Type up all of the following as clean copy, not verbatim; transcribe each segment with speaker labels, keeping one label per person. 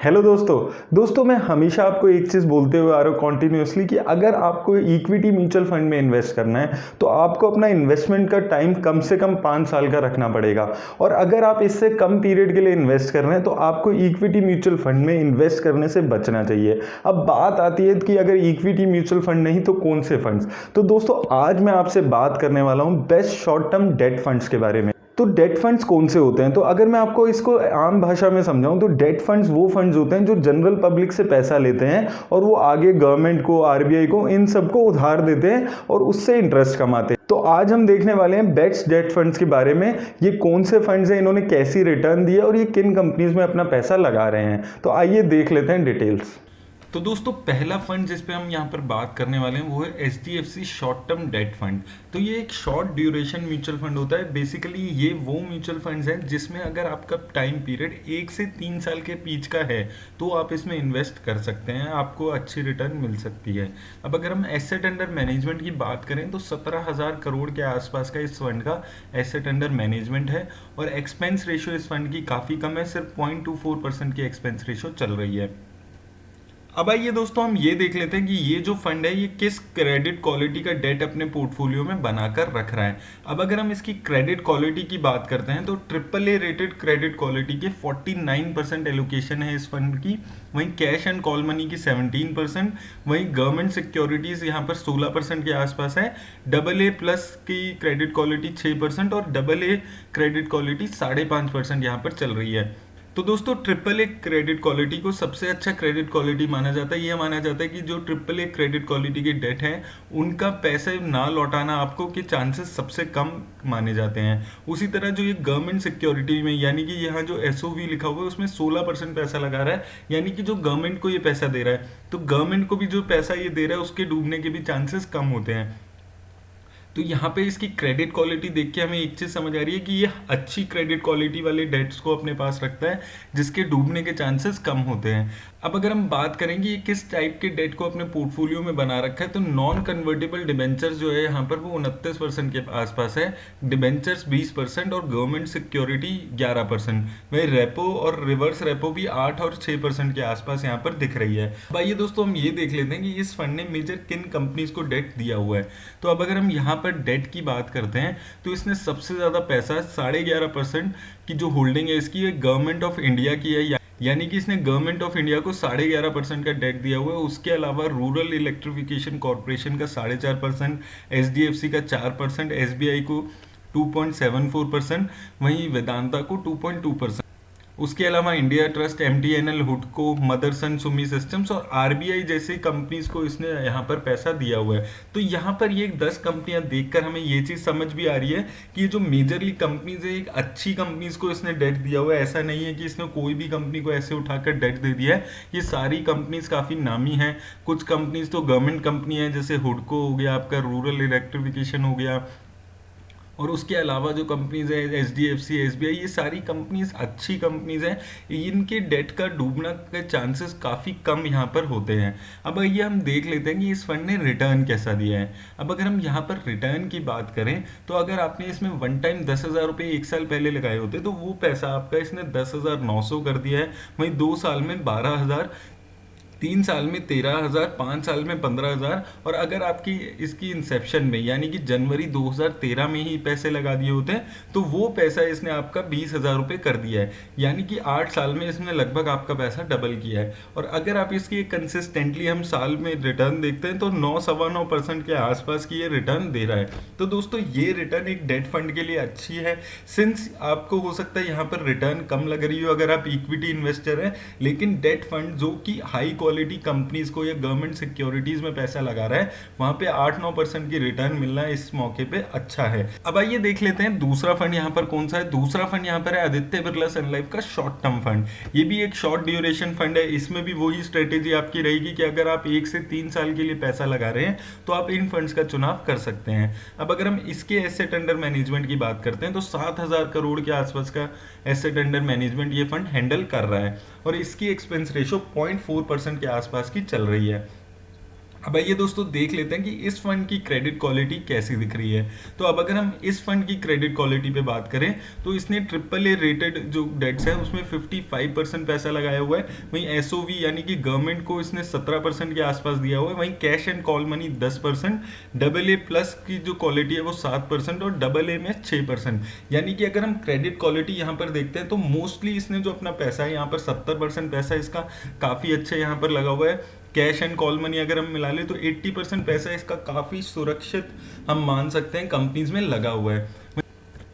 Speaker 1: Hello दोस्तों मैं हमेशा आपको एक चीज़ बोलते हुए आ रहा हूँ कॉन्टिन्यूसली कि अगर आपको इक्विटी म्यूचुअल फंड में इन्वेस्ट करना है तो आपको अपना इन्वेस्टमेंट का टाइम कम से कम 5 साल का रखना पड़ेगा। और अगर आप इससे कम पीरियड के लिए इन्वेस्ट कर रहे हैं तो आपको इक्विटी म्यूचुअल फंड में इन्वेस्ट करने से बचना चाहिए। अब बात आती है कि अगर इक्विटी म्यूचुअल फंड नहीं तो कौन से फंड्स। तो दोस्तों आज मैं आपसे बात करने वाला हूँ best short term debt funds के बारे में। तो डेट फंड्स कौन से होते हैं, तो अगर मैं आपको इसको आम भाषा में समझाऊं तो डेट फंड्स वो फंड्स होते हैं जो जनरल पब्लिक से पैसा लेते हैं और वो आगे गवर्नमेंट को, आरबीआई को, इन सबको उधार देते हैं और उससे इंटरेस्ट कमाते हैं। तो आज हम देखने वाले हैं बेस्ट डेट फंड्स के बारे में। ये कौन से फंड्स हैं, इन्होंने कैसी रिटर्न दी है और ये किन कंपनीज में अपना पैसा लगा रहे हैं। तो आइए देख लेते हैं डिटेल्स।
Speaker 2: तो दोस्तों पहला फंड जिस पे हम यहाँ पर बात करने वाले हैं वो है HDFC short term debt fund. तो ये एक शॉर्ट ड्यूरेशन म्यूचुअल फंड होता है। बेसिकली ये वो म्यूचुअल फंड्स हैं जिसमें अगर आपका टाइम पीरियड 1 से 3 साल के बीच का है तो आप इसमें इन्वेस्ट कर सकते हैं, आपको अच्छी रिटर्न मिल सकती है। अब अगर हम एसेट अंडर मैनेजमेंट की बात करें तो 17,000 करोड़ के आसपास का इस फंड का एसेट अंडर मैनेजमेंट है और एक्सपेंस रेशियो इस फंड की काफ़ी कम है, सिर्फ 0.24% की एक्सपेंस रेशियो चल रही है। अब आइए दोस्तों हम ये देख लेते हैं कि ये जो फंड है ये किस क्रेडिट क्वालिटी का डेट अपने पोर्टफोलियो में बनाकर रख रहा है। अब अगर हम इसकी क्रेडिट क्वालिटी की बात करते हैं तो AAA रेटेड क्रेडिट क्वालिटी के 49% एलोकेशन है इस फंड की। वहीं कैश एंड कॉल मनी की 17%, वहीं गवर्नमेंट सिक्योरिटीज यहाँ पर 16% के आसपास है। AA प्लस की क्रेडिट क्वालिटी 6% और AA क्रेडिट क्वालिटी 5.5% यहाँ पर चल रही है। तो दोस्तों AAA क्रेडिट क्वालिटी को सबसे अच्छा क्रेडिट क्वालिटी माना जाता है। यह माना जाता है कि जो AAA क्रेडिट क्वालिटी के डेट हैं उनका पैसे ना लौटाना आपको के चांसेस सबसे कम माने जाते हैं। उसी तरह जो ये गवर्नमेंट सिक्योरिटी में यानी कि यहाँ जो SOV लिखा हुआ है उसमें 16% पैसा लगा रहा है, यानी कि जो गवर्नमेंट को ये पैसा दे रहा है तो गवर्नमेंट को भी जो पैसा ये दे रहा है उसके डूबने के भी चांसेस कम होते हैं। तो यहाँ पे इसकी क्रेडिट क्वालिटी देख के हमें एक चीज़ समझ आ रही है कि ये अच्छी क्रेडिट क्वालिटी वाले डेट्स को अपने पास रखता है जिसके डूबने के चांसेस कम होते हैं। अब अगर हम बात करें कि ये किस टाइप के डेट को अपने पोर्टफोलियो में बना रखा है तो नॉन कन्वर्टेबल डिबेंचर्स जो है यहाँ पर वो 29% के आसपास है, डिबेंचर्स 20% और गवर्नमेंट सिक्योरिटी 11%। वही रेपो और रिवर्स रेपो भी 8 और 6% के आसपास यहाँ पर दिख रही है। अब आइए दोस्तों हम ये देख लेते हैं कि इस फंड ने मेजर किन कंपनीज को डेट दिया हुआ है। तो अब अगर हम यहाँ पर डेट की बात करते हैं तो इसने सबसे ज़्यादा पैसा 11.5% की जो होल्डिंग है इसकी गवर्नमेंट ऑफ इंडिया की है, यानी कि इसने गवर्नमेंट ऑफ इंडिया को 11.5% का डेट दिया हुआ है। उसके अलावा रूरल इलेक्ट्रिफिकेशन कॉर्पोरेशन का 4.5%, HDFC का 4%, SBI को 2.74%, वहीं वेदांता को 2.2%। उसके अलावा इंडिया ट्रस्ट, MTNL, हुडको, मदरसन सुमी सिस्टम्स और RBI जैसी कंपनीज को इसने यहाँ पर पैसा दिया हुआ है। तो यहाँ पर ये 10 कंपनियां देखकर हमें ये चीज़ समझ भी आ रही है कि ये जो मेजरली कंपनीज है एक अच्छी कंपनीज को इसने डेट दिया हुआ है। ऐसा नहीं है कि इसने कोई भी कंपनी को ऐसे उठाकर डेट दे दिया है। ये सारी कंपनीज काफ़ी नामी हैं। कुछ कंपनीज तो गवर्नमेंट कंपनी है जैसे हुडको हो गया, आपका रूरल इलेक्ट्रिफिकेशन हो गया, और उसके अलावा जो कंपनीज है HDFC, SBI, ये सारी कंपनीज अच्छी कंपनीज हैं। इनके डेट का डूबना के चांसेस काफ़ी कम यहाँ पर होते हैं। अब ये हम देख लेते हैं कि इस फंड ने रिटर्न कैसा दिया है। अब अगर हम यहाँ पर रिटर्न की बात करें तो अगर आपने इसमें वन टाइम 10,000 रुपये 1 साल पहले लगाए होते तो वो पैसा आपका इसने 10,900 कर दिया है। वहीं 2 साल में 12,000, 3 साल में 13,000, 5 साल में 15,000, और अगर आपकी इसकी इंसेप्शन में यानी कि जनवरी 2013 में ही पैसे लगा दिए होते हैं तो वो पैसा इसने आपका 20,000 रुपये कर दिया है, यानी कि 8 साल में इसने लगभग आपका पैसा डबल किया है। और अगर आप इसकी कंसिस्टेंटली हम साल में रिटर्न देखते हैं तो 9-9.25% के आसपास की ये रिटर्न दे रहा है। तो दोस्तों ये रिटर्न एक डेट फंड के लिए अच्छी है, सिंस आपको हो सकता है यहाँ पर रिटर्न कम लग रही हो अगर आप इक्विटी इन्वेस्टर हैं, लेकिन डेट फंड जो कि हाई क्वालिटी कंपनीज को या गवर्नमेंट सिक्योरिटीज में पैसा लगा रहा है वहां पे 8-9% की रिटर्न मिलना इस मौके पे अच्छा है। अब आइए देख लेते हैं दूसरा फंड यहाँ पर कौन सा है। दूसरा फंड यहाँ पर है आदित्य बिरला सन लाइफ का शॉर्ट टर्म फंड। ये भी एक शॉर्ट ड्यूरेशन फंड है। इसमें भी वही स्ट्रेटेजी आपकी रहेगी कि अगर आप 1 से 3 साल के लिए पैसा लगा रहे हैं तो आप इन फंड्स का चुनाव कर सकते हैं। अब अगर हम इसके एसेट अंडर मैनेजमेंट की बात करते हैं तो 7,000 करोड़ के आसपास का एसेट अंडर मैनेजमेंट ये फंड हैंडल कर रहा है और इसकी एक्सपेंस रेशियो 0.4% के आसपास की चल रही है। अब आइए दोस्तों देख लेते हैं कि इस फंड की क्रेडिट क्वालिटी कैसी दिख रही है। तो अब अगर हम इस फंड की क्रेडिट क्वालिटी पे बात करें तो इसने ट्रिपल ए रेटेड जो डेट्स है उसमें 55% पैसा लगाया हुआ है। वहीं एसओवी यानी कि गवर्नमेंट को इसने 17% के आसपास दिया हुआ है। वहीं cash and call money 10%, double A plus की जो क्वालिटी है वो 7% और डबल ए में 6%। यानी कि अगर हम क्रेडिट क्वालिटी यहाँ पर देखते हैं तो मोस्टली इसने जो अपना पैसा है यहाँ पर 70% पैसा इसका काफ़ी अच्छा यहाँ पर लगा हुआ है। कैश एंड कॉल मनी अगर हम मिला ले तो 80% पैसा इसका काफ़ी सुरक्षित हम मान सकते हैं कंपनीज में लगा हुआ है।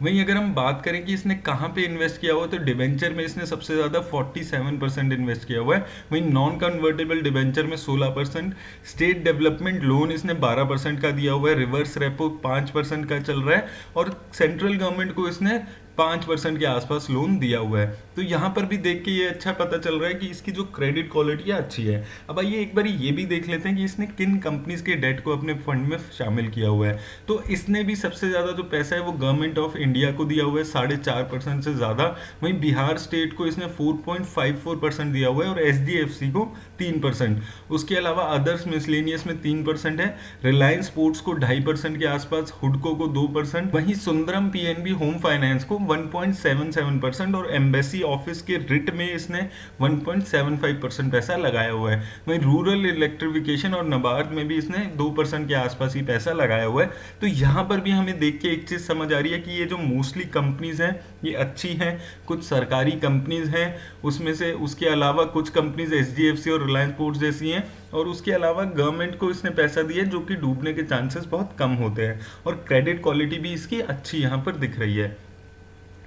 Speaker 2: वहीं अगर हम बात करें कि इसने कहाँ पे इन्वेस्ट किया हुआ है तो डिबेंचर में इसने सबसे ज़्यादा 47% इन्वेस्ट किया हुआ है। वहीं नॉन कन्वर्टेबल डिबेंचर में 16%, स्टेट डेवलपमेंट लोन इसने 12% का दिया हुआ है, रिवर्स रेपो 5% का चल रहा है और सेंट्रल गवर्नमेंट को इसने 5% के आसपास लोन दिया हुआ है। तो यहाँ पर भी देख के ये अच्छा पता चल रहा है कि इसकी जो क्रेडिट क्वालिटी है अच्छी है। अब आइए एक बार ये भी देख लेते हैं कि इसने किन कंपनीज के डेट को अपने फंड में शामिल किया हुआ है। तो इसने भी सबसे ज़्यादा जो पैसा है वो गवर्नमेंट ऑफ इंडिया को दिया हुआ है 4.5% से ज़्यादा। वहीं बिहार स्टेट को इसने 4.54% दिया हुआ है और एचडीएफसी को 3%। उसके अलावा अदर्स मिसलेनियस में 3% है, रिलायंस स्पोर्ट्स को 2.5% के आसपास, हुडको को 2%, वहीं सुंदरम पीएनबी होम फाइनेंस को 1.77% और एम्बेसी ऑफिस के रिट में इसने 1.75% पैसा लगाया हुआ है। वहीं रूरल इलेक्ट्रिफिकेशन और नबार्ड में भी इसने 2% के आसपास ही पैसा लगाया हुआ है। तो यहाँ पर भी हमें देख के एक चीज़ समझ आ रही है कि ये जो मोस्टली कंपनीज हैं ये अच्छी हैं, कुछ सरकारी कंपनीज हैं उसमें से, उसके अलावा कुछ कंपनीज एचडीएफसी और रिलायंस स्पोर्ट्स जैसी हैं और उसके अलावा गवर्नमेंट को इसने पैसा दिया जो कि डूबने के चांसेस बहुत कम होते हैं और क्रेडिट क्वालिटी भी इसकी अच्छी यहाँ पर दिख रही है।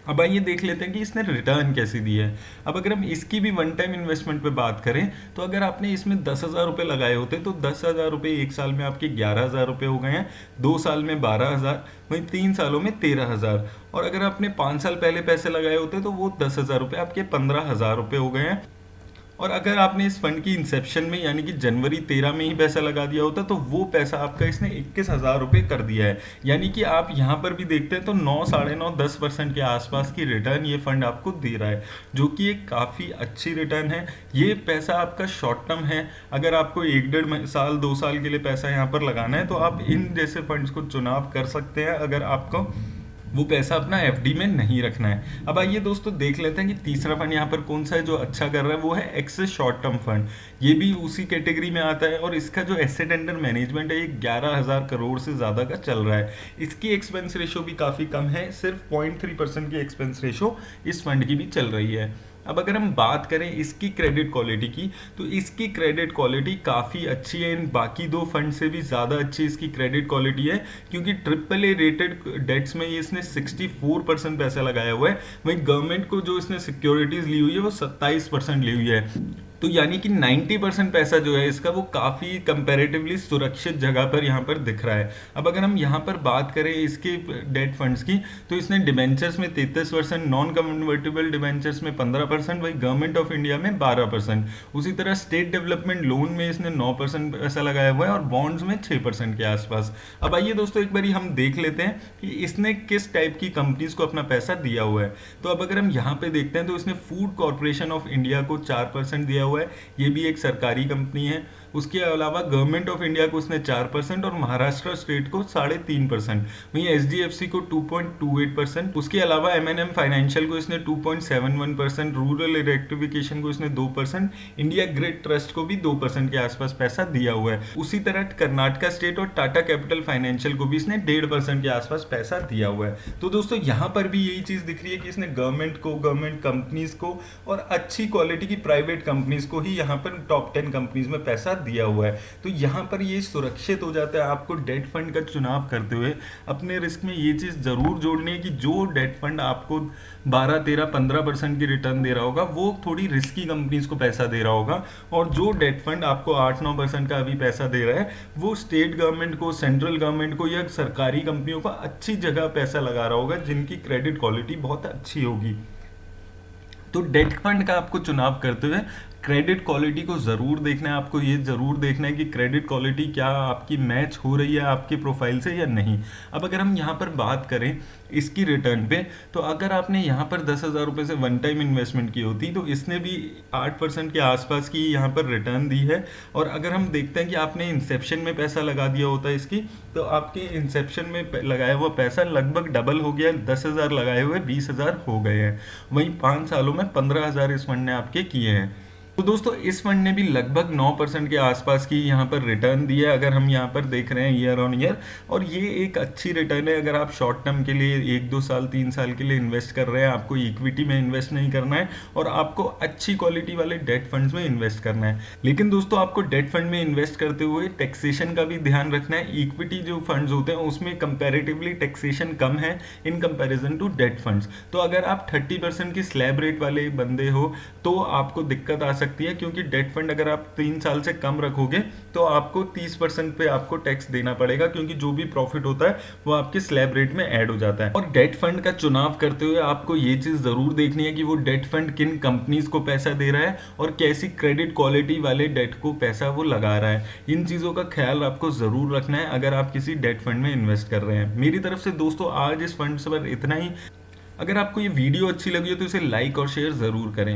Speaker 2: अब आइए देख लेते हैं कि इसने रिटर्न कैसी दी है। अब अगर हम इसकी भी वन टाइम इन्वेस्टमेंट पे बात करें तो अगर आपने इसमें 10,000 रुपये लगाए होते तो 10,000 रुपये एक साल में आपके 11,000 रुपये हो गए हैं, 2 साल में 12,000, वहीं 3 सालों में 13,000 और अगर आपने 5 साल पहले पैसे लगाए होते तो वो 10,000 रुपये आपके 15,000 रुपये हो गए हैं। और अगर आपने इस फंड की इंसेप्शन में यानी कि जनवरी 13 में ही पैसा लगा दिया होता तो वो पैसा आपका इसने 21,000 रुपये कर दिया है। यानी कि आप यहाँ पर भी देखते हैं तो 9, साढ़े 9, 10% के आसपास की रिटर्न ये फंड आपको दे रहा है, जो कि एक काफ़ी अच्छी रिटर्न है। ये पैसा आपका शॉर्ट टर्म है, अगर आपको 1-1.5 साल 2 साल के लिए पैसा यहाँ पर लगाना है तो आप इन जैसे फंड्स को चुनाव कर सकते हैं अगर आपको वो पैसा अपना एफडी में नहीं रखना है। अब आइए दोस्तों देख लेते हैं कि तीसरा फंड यहाँ पर कौन सा है जो अच्छा कर रहा है, वो है एक्सिस शॉर्ट टर्म फंड। ये भी उसी कैटेगरी में आता है और इसका जो एसेट अंडर मैनेजमेंट है ये 11,000 करोड़ से ज़्यादा का चल रहा है। इसकी एक्सपेंस रेशो भी काफ़ी कम है, सिर्फ 0.3% की एक्सपेंस रेशो इस फंड की भी चल रही है। अब अगर हम बात करें इसकी क्रेडिट क्वालिटी की तो इसकी क्रेडिट क्वालिटी काफ़ी अच्छी है, इन बाकी 2 फंड से भी ज़्यादा अच्छी इसकी क्रेडिट क्वालिटी है क्योंकि ट्रिपल ए रेटेड डेट्स में ये इसने 64% पैसा लगाया हुआ है। वहीं गवर्नमेंट को जो इसने सिक्योरिटीज़ ली हुई है वो 27% ली हुई है। तो यानी कि 90% पैसा जो है इसका वो काफ़ी कंपैरेटिवली सुरक्षित जगह पर यहाँ पर दिख रहा है। अब अगर हम यहाँ पर बात करें इसके डेट फंड्स की तो इसने डिबेंचर्स में 33%, नॉन कन्वर्टेबल डिबेंचर्स में 15%, वही गवर्नमेंट ऑफ इंडिया में 12%, उसी तरह स्टेट डेवलपमेंट लोन में इसने 9% पैसा लगाया हुआ है और बॉन्ड्स में 6% के आसपास। अब आइए दोस्तों एक बारी हम देख लेते हैं कि इसने किस टाइप की कंपनीज को अपना पैसा दिया हुआ है। तो अब अगर हम यहाँ पे देखते हैं तो इसने फूड कॉर्पोरेशन ऑफ इंडिया को 4% दिया हुआ है, ये भी एक सरकारी कंपनी है। उसके अलावा गवर्नमेंट ऑफ इंडिया को उसने 4% और महाराष्ट्र स्टेट को 3.5%, वहीं एचडीएफसी को 2.28%, उसके अलावा एमएनएम फाइनेंशियल को इसने 2.71%, रूरल इलेक्ट्रिफिकेशन को इसने 2%, इंडिया ग्रिड ट्रस्ट को भी 2% के आसपास पैसा दिया हुआ है। उसी तरह कर्नाटका स्टेट और टाटा कैपिटल फाइनेंशियल को भी इसने 1.5% के आसपास पैसा दिया हुआ है। तो दोस्तों यहाँ पर भी यही चीज दिख रही है कि इसने गवर्नमेंट को, गवर्नमेंट कंपनीज को और अच्छी क्वालिटी की प्राइवेट कंपनीज को ही यहाँ पर टॉप 10 कंपनीज में पैसा दिया हुआ है। तो यहाँ पर ये सुरक्षित हो जाता है। आपको डेट फंड का चुनाव करते हुए अपने रिस्क में ये चीज़ जरूर जोड़नी है कि जो डेट फंड आपको 12, 13, 15% की रिटर्न दे रहा होगा वो थोड़ी रिस्की कंपनीज को पैसा दे रहा होगा और जो डेट फंड आपको 8-9% का अभी पैसा दे रहा है वो स्टेट गवर्नमेंट को, सेंट्रल गवर्नमेंट को या सरकारी कंपनियों का अच्छी जगह पैसा लगा रहा होगा जिनकी क्रेडिट क्वालिटी बहुत अच्छी होगी। तो डेट फंड का आपको चुनाव करते हुए क्रेडिट क्वालिटी को ज़रूर देखना है, आपको ये ज़रूर देखना है कि क्रेडिट क्वालिटी क्या आपकी मैच हो रही है आपके प्रोफाइल से या नहीं। अब अगर हम यहाँ पर बात करें इसकी रिटर्न पे, तो अगर आपने यहाँ पर 10,000 रुपये से वन टाइम इन्वेस्टमेंट की होती तो इसने भी 8% के आसपास की यहाँ पर रिटर्न दी है। और अगर हम देखते हैं कि आपने इंसेप्शन में पैसा लगा दिया होता है इसकी, तो आपके इंसेप्शन में लगाया हुआ पैसा लगभग डबल हो गया, 10,000 लगाए हुए 20,000 हो गए हैं। वहीं 5 सालों में 15,000 इस फंड ने आपके किए हैं। तो दोस्तों इस फंड ने भी लगभग 9% के आसपास की यहाँ पर रिटर्न दी है, अगर हम यहाँ पर देख रहे हैं ईयर ऑन ईयर। और ये एक अच्छी रिटर्न है अगर आप शॉर्ट टर्म के लिए 1-2 साल 3 साल के लिए इन्वेस्ट कर रहे हैं, आपको इक्विटी में इन्वेस्ट नहीं करना है और आपको अच्छी क्वालिटी वाले डेट फंड्स में इन्वेस्ट करना है। लेकिन दोस्तों आपको डेट फंड में इन्वेस्ट करते हुए टैक्सेशन का भी ध्यान रखना है। इक्विटी जो फंड्स होते हैं उसमें कंपेरेटिवली टैक्सेशन कम है in comparison to debt funds. तो अगर आप 30% की स्लैब रेट वाले बंदे हो तो आपको दिक्कत आ सकती है, क्योंकि डेट फंड अगर आप 3 साल से कम रखोगे तो आपको 30% पे आपको टैक्स देना पड़ेगा, क्योंकि जो भी प्रॉफिट होता है वो आपके स्लैब रेट में ऐड हो जाता है। और डेट फंड का चुनाव करते हुए आपको ये चीज जरूर देखनी है कि वो डेट फंड किन कंपनीज को पैसा दे रहा है और कैसी क्रेडिट क्वालिटी वाले डेट को पैसा वो लगा रहा है। इन चीजों का ख्याल आपको जरूर रखना है अगर आप किसी डेट फंड में इन्वेस्ट कर रहे हैं। मेरी तरफ से दोस्तों आज इस फंड पर इतना ही। अगर आपको ये वीडियो अच्छी लगी हो तो इसे लाइक और शेयर जरूर करें।